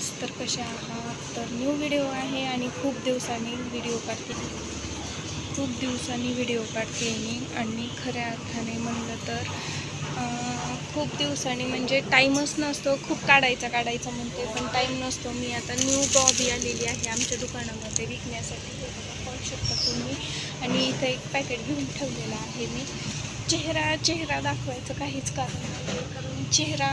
Friends, तर कसे आहात? तर न्यू व्हिडिओ आहे आणि खूप दिवसांनी व्हिडिओ काढते मी. आणि खऱ्या अर्थाने म्हणलं तर खूप दिवसांनी म्हणजे टाईमच नसतो. खूप काढायचा म्हणते पण टाईम नसतो. मी आता न्यू बॉबी आलेली आहे आमच्या दुकानामध्ये विकण्यासाठी, हे बघा पाहू शकता तुम्ही. आणि इथं एक पॅकेट घेऊन ठेवलेला आहे मी. चेहरा दाखवायचं काहीच कारण नाही, कारण चेहरा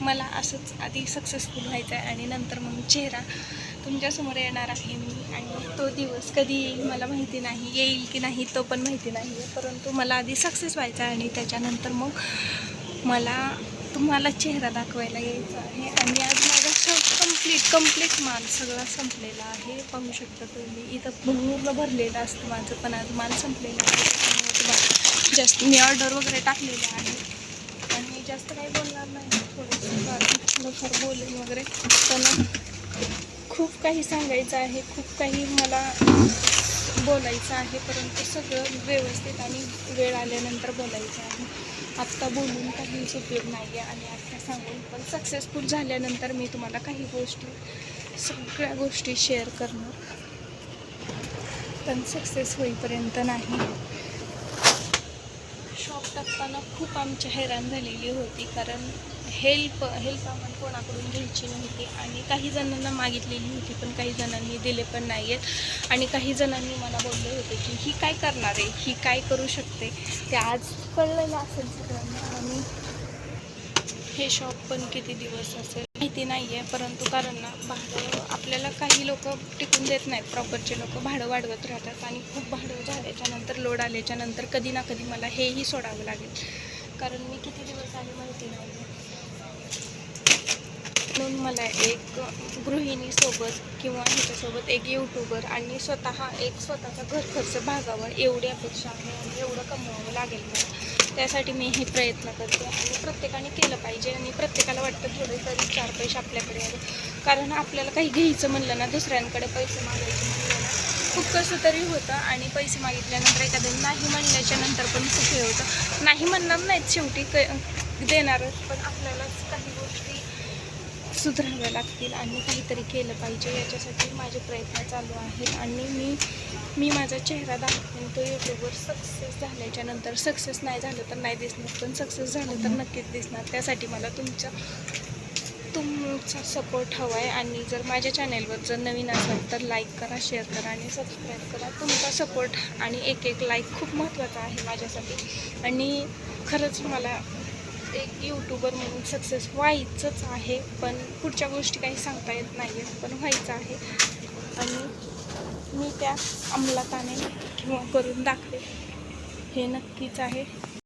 मला असंच आधी सक्सेसफुल व्हायचं आहे आणि नंतर मग चेहरा तुमच्यासमोर येणार आहे मी. आणि तो दिवस कधी येईल मला माहिती नाही, येईल की नाही तो पण माहिती नाही आहे, परंतु मला आधी सक्सेस व्हायचं आहे आणि त्याच्यानंतर मग मला तुम्हाला चेहरा दाखवायला यायचा आहे. आणि आज माझा कंप्लीट माल सगळा संपलेला आहे. पाहू शकता तुम्ही, इथं पूर्ण भरलेलं असतं माझं, पण आज माल संपलेला आहे. त्याच्यामुळे तुम्हाला जास्त मी ऑर्डर वगैरे टाकलेलं आहे आणि जास्त काही बोलणार नाही, थोडंफार बोलेन वगैरे. पण खूप काही सांगायचं आहे, खूप काही मला बोलायचं आहे, परंतु सगळं व्यवस्थित आणि वेळ आल्यानंतर बोलायचं आहे. आत्ता बोलून काहीच उपयोग नाही आहे आणि आत्ता सांगून पण सक्सेसफुल झाल्यानंतर मी तुम्हाला सगळ्या गोष्टी शेअर करणार, पण सक्सेस होईपर्यंत नाही. शॉप टाकताना खूप आमची हैराण झालेली होती, कारण हेल्प आम्हाला कोणाकडून घ्यायची नव्हती आणि काही जणांना मागितलेली होती, पण काही जणांनी दिले पण नाही आहेत. आणि काही जणांनी मला बोलले होते की ही काय करणार आहे, ही काय करू शकते, ते आज कळलेलं असेल सगळ्यांना. आणि हे शॉप पण किती दिवस असेल माहिती नाही आहे, परंतु कारण ना भाडं आपल्याला काही लोक टिकून देत नाहीत. प्रॉपरचे लोक भाडं वाढवत राहतात आणि खूप भाडं झाल्याच्यानंतर, लोड आल्याच्यानंतर कधी ना कधी मला हेही सोडावं लागेल, कारण मी किती दिवस आहे माहिती नाही आहे. म्हणून मला एक गृहिणीसोबत किंवा ह्याच्यासोबत एक यूट्यूबर आणि स्वतःचा घर खर्च भागावा एवढी अपेक्षा आहे आणि एवढं कमवावं लागेल मला. त्यासाठी मी हे प्रयत्न करते आणि प्रत्येकाने केलं पाहिजे. आणि प्रत्येकाला वाटतं थोडे तरी 4 पैसे आपल्याकडे यावे, कारण आपल्याला काही घ्यायचं म्हणलं ना, दुसऱ्यांकडे पैसे मागायचे म्हणलं ना, खूप कसं तरी होतं. आणि पैसे मागितल्यानंतर एखाद्याने नाही म्हणल्याच्या नंतर पण खूप हे होतं. नाही म्हणणार नाहीत शेवटी, देणारच, पण आपल्यालाच काही गोष्टी सुधाराव्या लागतील आणि काहीतरी केलं पाहिजे. याच्यासाठी माझे प्रयत्न चालू आहेत आणि मी माझा चेहरा दाखवेन तो यूट्यूबवर सक्सेस झाल्याच्या नंतर. सक्सेस नाही झालं तर नाही दिसणार, पण सक्सेस झालं तर नक्कीच दिसणार. त्यासाठी मला तुमचा सपोर्ट हवा आहे. आणि जर माझ्या चॅनेलवर जर नवीन असाल तर लाईक करा, शेअर करा आणि सबस्क्राईब करा. तुमचा सपोर्ट आणि एक लाईक खूप महत्त्वाचा आहे माझ्यासाठी. आणि खरंच मला एक यूट्यूबर म्हणून सक्सेस व्हायचंच आहे, पण पुढच्या गोष्टी काही सांगता येत नाही आहेत, पण व्हायचं आहे. आणि मी त्या अंमलात आणेन किंवा करून दाखवेन, हे नक्कीच आहे.